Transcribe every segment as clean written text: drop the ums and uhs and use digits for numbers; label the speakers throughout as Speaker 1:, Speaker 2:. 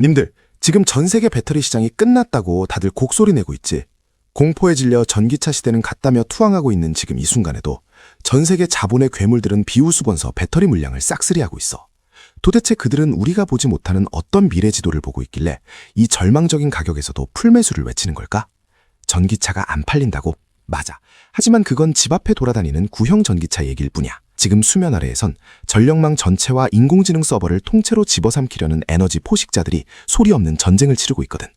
Speaker 1: 님들, 지금 전 세계 배터리 시장이 끝났다고 다들 곡소리 내고 있지. 공포에 질려 전기차 시대는 갔다며 투항하고 있는 지금 이 순간에도 전 세계 자본의 괴물들은 비우수건서 배터리 물량을 싹쓸이하고 있어. 도대체 그들은 우리가 보지 못하는 어떤 미래 지도를 보고 있길래 이 절망적인 가격에서도 풀매수를 외치는 걸까? 전기차가 안 팔린다고? 맞아. 하지만 그건 집 앞에 돌아다니는 구형 전기차 얘기일 뿐이야. 지금 수면 아래에선 전력망 전체와 인공지능 서버를 통째로 집어삼키려는 에너지 포식자들이 소리 없는 전쟁을 치르고 있거든.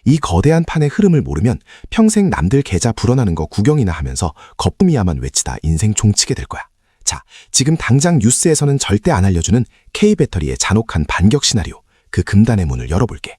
Speaker 1: 이 거대한 판의 흐름을 모르면 평생 남들 계좌 불어나는 거 구경이나 하면서 거품이야만 외치다 인생 종치게 될 거야. 자, 지금 당장 뉴스에서는 절대 안 알려주는 K배터리의 잔혹한 반격 시나리오, 그 금단의 문을 열어볼게.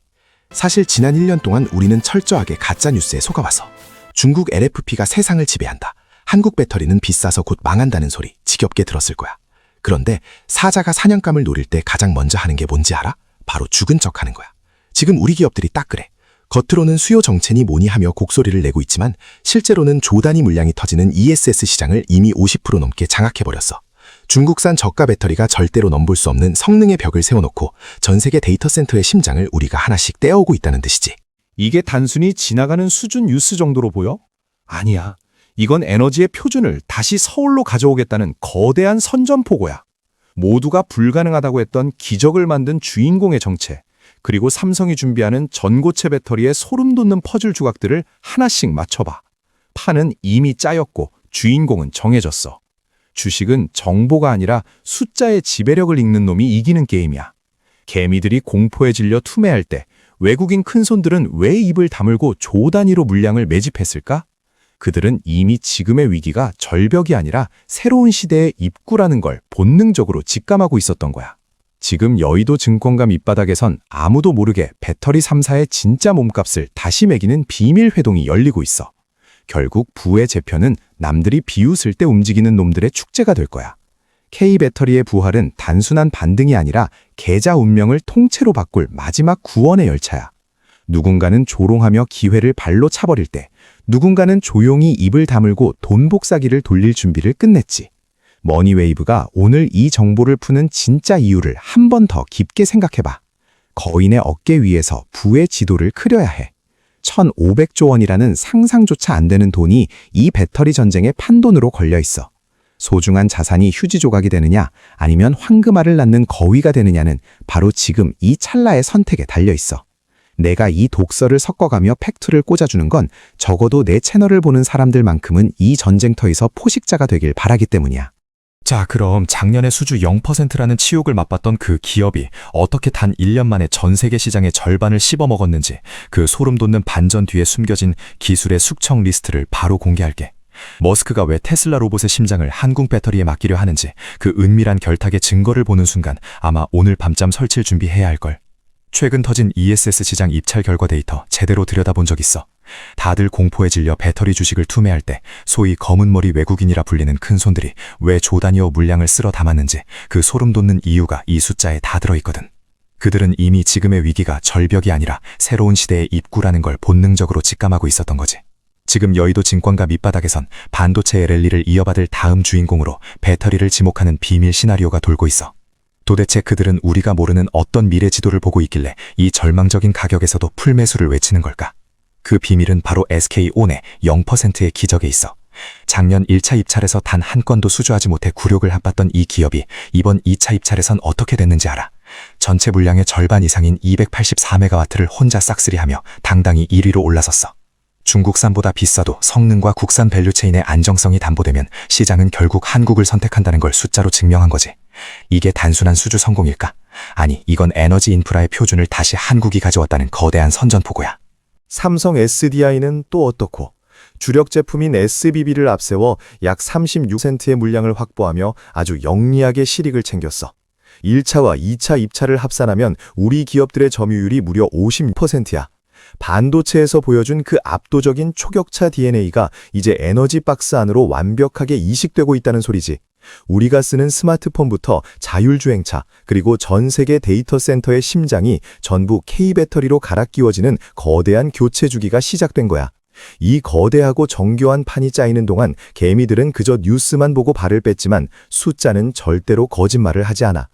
Speaker 1: 사실 지난 1년 동안 우리는 철저하게 가짜뉴스에 속아와서 중국 LFP가 세상을 지배한다. 한국 배터리는 비싸서 곧 망한다는 소리 지겹게 들었을 거야. 그런데 사자가 사냥감을 노릴 때 가장 먼저 하는 게 뭔지 알아? 바로 죽은 척하는 거야. 지금 우리 기업들이 딱 그래. 겉으로는 수요 정체니 뭐니 하며 곡소리를 내고 있지만 실제로는 조 단위 물량이 터지는 ESS 시장을 이미 50% 넘게 장악해버렸어. 중국산 저가 배터리가 절대로 넘볼 수 없는 성능의 벽을 세워놓고 전 세계 데이터 센터의 심장을 우리가 하나씩 떼어오고 있다는 뜻이지.
Speaker 2: 이게 단순히 지나가는 수준 뉴스 정도로 보여? 아니야. 이건 에너지의 표준을 다시 서울로 가져오겠다는 거대한 선전포고야. 모두가 불가능하다고 했던 기적을 만든 주인공의 정체, 그리고 삼성이 준비하는 전고체 배터리의 소름 돋는 퍼즐 조각들을 하나씩 맞춰봐. 판은 이미 짜였고 주인공은 정해졌어. 주식은 정보가 아니라 숫자의 지배력을 읽는 놈이 이기는 게임이야. 개미들이 공포에 질려 투매할 때 외국인 큰손들은 왜 입을 다물고 조 단위로 물량을 매집했을까? 그들은 이미 지금의 위기가 절벽이 아니라 새로운 시대의 입구라는 걸 본능적으로 직감하고 있었던 거야. 지금 여의도 증권가 밑바닥에선 아무도 모르게 배터리 3사의 진짜 몸값을 다시 매기는 비밀 회동이 열리고 있어. 결국 부의 재편은 남들이 비웃을 때 움직이는 놈들의 축제가 될 거야. K배터리의 부활은 단순한 반등이 아니라 계좌 운명을 통째로 바꿀 마지막 구원의 열차야. 누군가는 조롱하며 기회를 발로 차버릴 때 누군가는 조용히 입을 다물고 돈 복사기를 돌릴 준비를 끝냈지. 머니웨이브가 오늘 이 정보를 푸는 진짜 이유를 한 번 더 깊게 생각해봐. 거인의 어깨 위에서 부의 지도를 그려야 해. 1,500조 원이라는 상상조차 안 되는 돈이 이 배터리 전쟁의 판돈으로 걸려 있어. 소중한 자산이 휴지 조각이 되느냐 아니면 황금알을 낳는 거위가 되느냐는 바로 지금 이 찰나의 선택에 달려 있어. 내가 이 독서를 섞어가며 팩트를 꽂아주는 건 적어도 내 채널을 보는 사람들만큼은 이 전쟁터에서 포식자가 되길 바라기 때문이야.
Speaker 3: 자, 그럼 작년에 수주 0%라는 치욕을 맛봤던 그 기업이 어떻게 단 1년 만에 전 세계 시장의 절반을 씹어먹었는지 그 소름 돋는 반전 뒤에 숨겨진 기술의 숙청 리스트를 바로 공개할게. 머스크가 왜 테슬라 로봇의 심장을 한국 배터리에 맡기려 하는지 그 은밀한 결탁의 증거를 보는 순간 아마 오늘 밤잠 설칠 준비해야 할걸. 최근 터진 ESS 시장 입찰 결과 데이터 제대로 들여다본 적 있어. 다들 공포에 질려 배터리 주식을 투매할 때 소위 검은머리 외국인이라 불리는 큰손들이 왜 조 단위의 물량을 쓸어 담았는지 그 소름 돋는 이유가 이 숫자에 다 들어있거든. 그들은 이미 지금의 위기가 절벽이 아니라 새로운 시대의 입구라는 걸 본능적으로 직감하고 있었던 거지. 지금 여의도 증권가 밑바닥에선 반도체의 랠리를 이어받을 다음 주인공으로 배터리를 지목하는 비밀 시나리오가 돌고 있어. 도대체 그들은 우리가 모르는 어떤 미래 지도를 보고 있길래 이 절망적인 가격에서도 풀매수를 외치는 걸까? 그 비밀은 바로 SK온의 0%의 기적에 있어. 작년 1차 입찰에서 단 한 건도 수주하지 못해 굴욕을 맛봤던 이 기업이 이번 2차 입찰에선 어떻게 됐는지 알아? 전체 물량의 절반 이상인 284메가와트를 혼자 싹쓸이하며 당당히 1위로 올라섰어. 중국산보다 비싸도 성능과 국산 밸류체인의 안정성이 담보되면 시장은 결국 한국을 선택한다는 걸 숫자로 증명한 거지. 이게 단순한 수주 성공일까? 아니, 이건 에너지 인프라의 표준을 다시 한국이 가져왔다는 거대한 선전포고야.
Speaker 4: 삼성 SDI는 또 어떻고? 주력 제품인 SBB를 앞세워 약 36%의 물량을 확보하며 아주 영리하게 실익을 챙겼어. 1차와 2차 입찰을 합산하면 우리 기업들의 점유율이 무려 56%야. 반도체에서 보여준 그 압도적인 초격차 DNA가 이제 에너지 박스 안으로 완벽하게 이식되고 있다는 소리지. 우리가 쓰는 스마트폰부터 자율주행차, 그리고 전 세계 데이터 센터의 심장이 전부 K배터리로 갈아 끼워지는 거대한 교체 주기가 시작된 거야. 이 거대하고 정교한 판이 짜이는 동안 개미들은 그저 뉴스만 보고 발을 뺐지만 숫자는 절대로 거짓말을 하지 않아.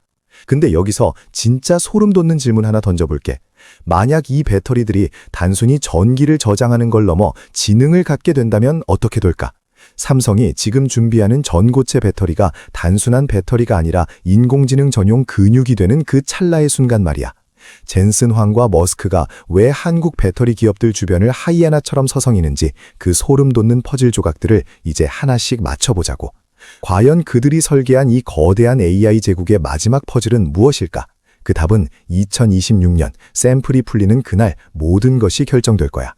Speaker 4: 근데 여기서 진짜 소름 돋는 질문 하나 던져볼게. 만약 이 배터리들이 단순히 전기를 저장하는 걸 넘어 지능을 갖게 된다면 어떻게 될까? 삼성이 지금 준비하는 전고체 배터리가 단순한 배터리가 아니라 인공지능 전용 근육이 되는 그 찰나의 순간 말이야. 젠슨 황과 머스크가 왜 한국 배터리 기업들 주변을 하이에나처럼 서성이는지 그 소름 돋는 퍼즐 조각들을 이제 하나씩 맞춰보자고. 과연 그들이 설계한 이 거대한 AI 제국의 마지막 퍼즐은 무엇일까? 그 답은 2026년 샘플이 풀리는 그날 모든 것이 결정될 거야.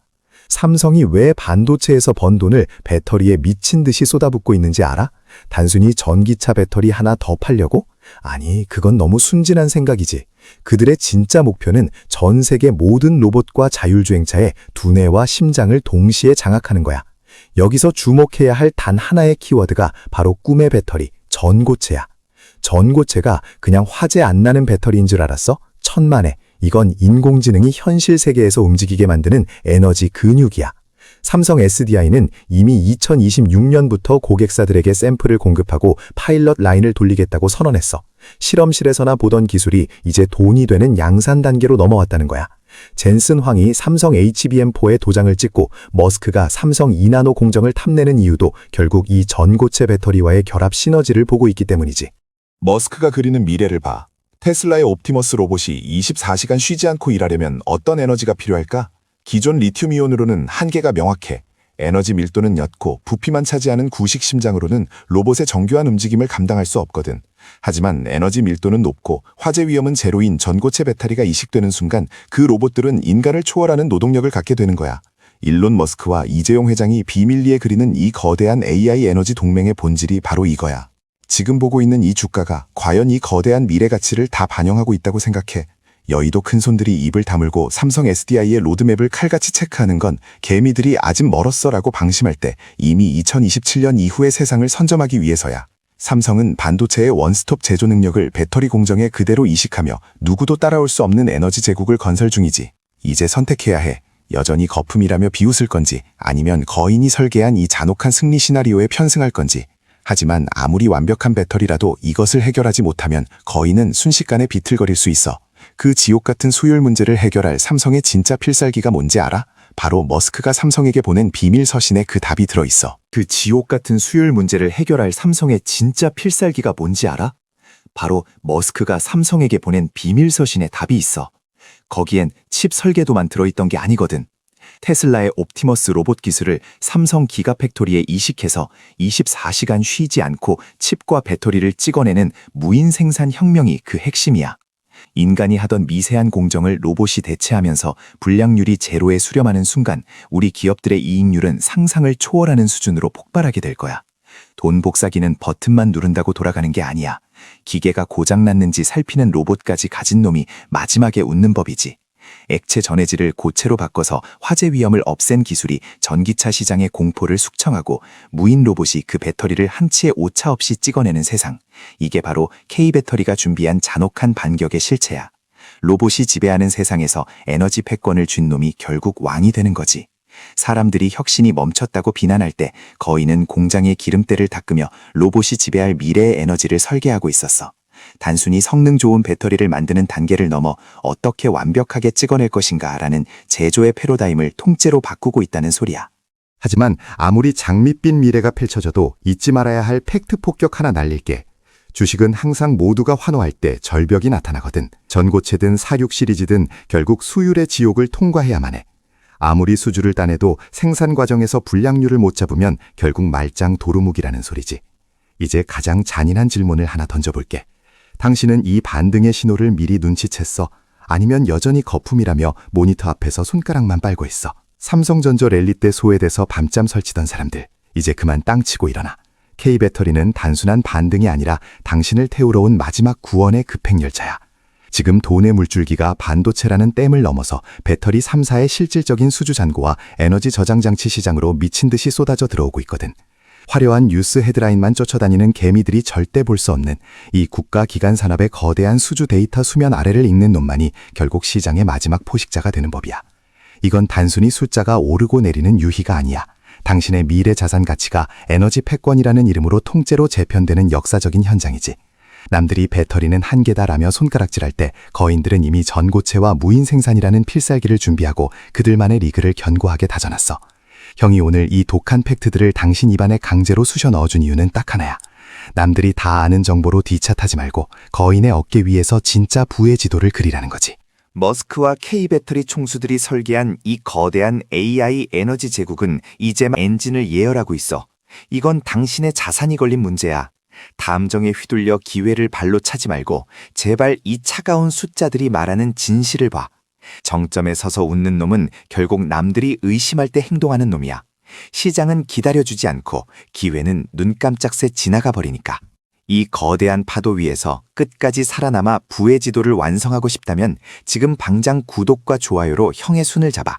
Speaker 4: 삼성이 왜 반도체에서 번 돈을 배터리에 미친 듯이 쏟아붓고 있는지 알아? 단순히 전기차 배터리 하나 더 팔려고? 아니, 그건 너무 순진한 생각이지. 그들의 진짜 목표는 전 세계 모든 로봇과 자율주행차의 두뇌와 심장을 동시에 장악하는 거야. 여기서 주목해야 할 단 하나의 키워드가 바로 꿈의 배터리, 전고체야. 전고체가 그냥 화재 안 나는 배터리인 줄 알았어? 천만에. 이건 인공지능이 현실 세계에서 움직이게 만드는 에너지 근육이야. 삼성 SDI는 이미 2026년부터 고객사들에게 샘플을 공급하고 파일럿 라인을 돌리겠다고 선언했어. 실험실에서나 보던 기술이 이제 돈이 되는 양산 단계로 넘어왔다는 거야. 젠슨 황이 삼성 HBM4에 도장을 찍고 머스크가 삼성 2나노 공정을 탐내는 이유도 결국 이 전고체 배터리와의 결합 시너지를 보고 있기 때문이지.
Speaker 1: 머스크가 그리는 미래를 봐. 테슬라의 옵티머스 로봇이 24시간 쉬지 않고 일하려면 어떤 에너지가 필요할까? 기존 리튬이온으로는 한계가 명확해. 에너지 밀도는 옅고 부피만 차지하는 구식 심장으로는 로봇의 정교한 움직임을 감당할 수 없거든. 하지만 에너지 밀도는 높고 화재 위험은 제로인 전고체 배터리가 이식되는 순간 그 로봇들은 인간을 초월하는 노동력을 갖게 되는 거야. 일론 머스크와 이재용 회장이 비밀리에 그리는 이 거대한 AI 에너지 동맹의 본질이 바로 이거야. 지금 보고 있는 이 주가가 과연 이 거대한 미래 가치를 다 반영하고 있다고 생각해. 여의도 큰손들이 입을 다물고 삼성 SDI의 로드맵을 칼같이 체크하는 건 개미들이 아직 멀었어라고 방심할 때 이미 2027년 이후의 세상을 선점하기 위해서야. 삼성은 반도체의 원스톱 제조 능력을 배터리 공정에 그대로 이식하며 누구도 따라올 수 없는 에너지 제국을 건설 중이지. 이제 선택해야 해. 여전히 거품이라며 비웃을 건지 아니면 거인이 설계한 이 잔혹한 승리 시나리오에 편승할 건지. 하지만 아무리 완벽한 배터리라도 이것을 해결하지 못하면 거인은 순식간에 비틀거릴 수 있어. 그 지옥 같은 수율 문제를 해결할 삼성의 진짜 필살기가 뭔지 알아? 바로 머스크가 삼성에게 보낸 비밀 서신에 그 답이 들어있어.
Speaker 5: 그 지옥 같은 수율 문제를 해결할 삼성의 진짜 필살기가 뭔지 알아? 바로 머스크가 삼성에게 보낸 비밀 서신에 답이 있어. 거기엔 칩 설계도만 들어있던 게 아니거든. 테슬라의 옵티머스 로봇 기술을 삼성 기가팩토리에 이식해서 24시간 쉬지 않고 칩과 배터리를 찍어내는 무인 생산 혁명이 그 핵심이야. 인간이 하던 미세한 공정을 로봇이 대체하면서 불량률이 제로에 수렴하는 순간 우리 기업들의 이익률은 상상을 초월하는 수준으로 폭발하게 될 거야. 돈 복사기는 버튼만 누른다고 돌아가는 게 아니야. 기계가 고장났는지 살피는 로봇까지 가진 놈이 마지막에 웃는 법이지. 액체 전해질을 고체로 바꿔서 화재 위험을 없앤 기술이 전기차 시장의 공포를 숙청하고 무인 로봇이 그 배터리를 한치의 오차 없이 찍어내는 세상. 이게 바로 K배터리가 준비한 잔혹한 반격의 실체야. 로봇이 지배하는 세상에서 에너지 패권을 쥔 놈이 결국 왕이 되는 거지. 사람들이 혁신이 멈췄다고 비난할 때 거인은 공장의 기름때를 닦으며 로봇이 지배할 미래의 에너지를 설계하고 있었어. 단순히 성능 좋은 배터리를 만드는 단계를 넘어 어떻게 완벽하게 찍어낼 것인가라는 제조의 패러다임을 통째로 바꾸고 있다는 소리야.
Speaker 6: 하지만 아무리 장밋빛 미래가 펼쳐져도 잊지 말아야 할 팩트 폭격 하나 날릴게. 주식은 항상 모두가 환호할 때 절벽이 나타나거든. 전고체든 사육 시리즈든 결국 수율의 지옥을 통과해야만 해. 아무리 수주를 따내도 생산 과정에서 불량률을 못 잡으면 결국 말짱 도루묵이라는 소리지. 이제 가장 잔인한 질문을 하나 던져볼게. 당신은 이 반등의 신호를 미리 눈치챘어? 아니면 여전히 거품이라며 모니터 앞에서 손가락만 빨고 있어? 삼성전자 랠리 때 소외돼서 밤잠 설치던 사람들, 이제 그만 땅치고 일어나. K배터리는 단순한 반등이 아니라 당신을 태우러 온 마지막 구원의 급행열차야. 지금 돈의 물줄기가 반도체라는 댐을 넘어서 배터리 3사의 실질적인 수주 잔고와 에너지 저장 장치 시장으로 미친 듯이 쏟아져 들어오고 있거든. 화려한 뉴스 헤드라인만 쫓아다니는 개미들이 절대 볼 수 없는 이 국가 기관 산업의 거대한 수주 데이터 수면 아래를 읽는 놈만이 결국 시장의 마지막 포식자가 되는 법이야. 이건 단순히 숫자가 오르고 내리는 유희가 아니야. 당신의 미래 자산 가치가 에너지 패권이라는 이름으로 통째로 재편되는 역사적인 현장이지. 남들이 배터리는 한계다라며 손가락질할 때 거인들은 이미 전고체와 무인 생산이라는 필살기를 준비하고 그들만의 리그를 견고하게 다져놨어. 형이 오늘 이 독한 팩트들을 당신 입안에 강제로 쑤셔 넣어준 이유는 딱 하나야. 남들이 다 아는 정보로 뒤차타지 말고 거인의 어깨 위에서 진짜 부의 지도를 그리라는 거지.
Speaker 5: 머스크와 K배터리 총수들이 설계한 이 거대한 AI 에너지 제국은 이제 엔진을 예열하고 있어. 이건 당신의 자산이 걸린 문제야. 담정에 휘둘려 기회를 발로 차지 말고 제발 이 차가운 숫자들이 말하는 진실을 봐. 정점에 서서 웃는 놈은 결국 남들이 의심할 때 행동하는 놈이야. 시장은 기다려주지 않고 기회는 눈 깜짝 새 지나가 버리니까. 이 거대한 파도 위에서 끝까지 살아남아 부의 지도를 완성하고 싶다면 지금 당장 구독과 좋아요로 형의 순을 잡아.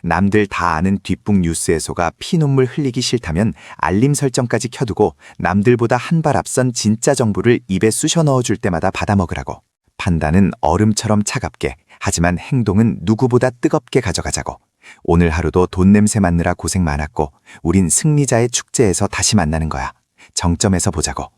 Speaker 5: 남들 다 아는 뒷북 뉴스에 속아 피눈물 흘리기 싫다면 알림 설정까지 켜두고 남들보다 한 발 앞선 진짜 정보를 입에 쑤셔 넣어줄 때마다 받아먹으라고. 판단은 얼음처럼 차갑게, 하지만 행동은 누구보다 뜨겁게 가져가자고. 오늘 하루도 돈 냄새 맡느라 고생 많았고 우린 승리자의 축제에서 다시 만나는 거야. 정점에서 보자고.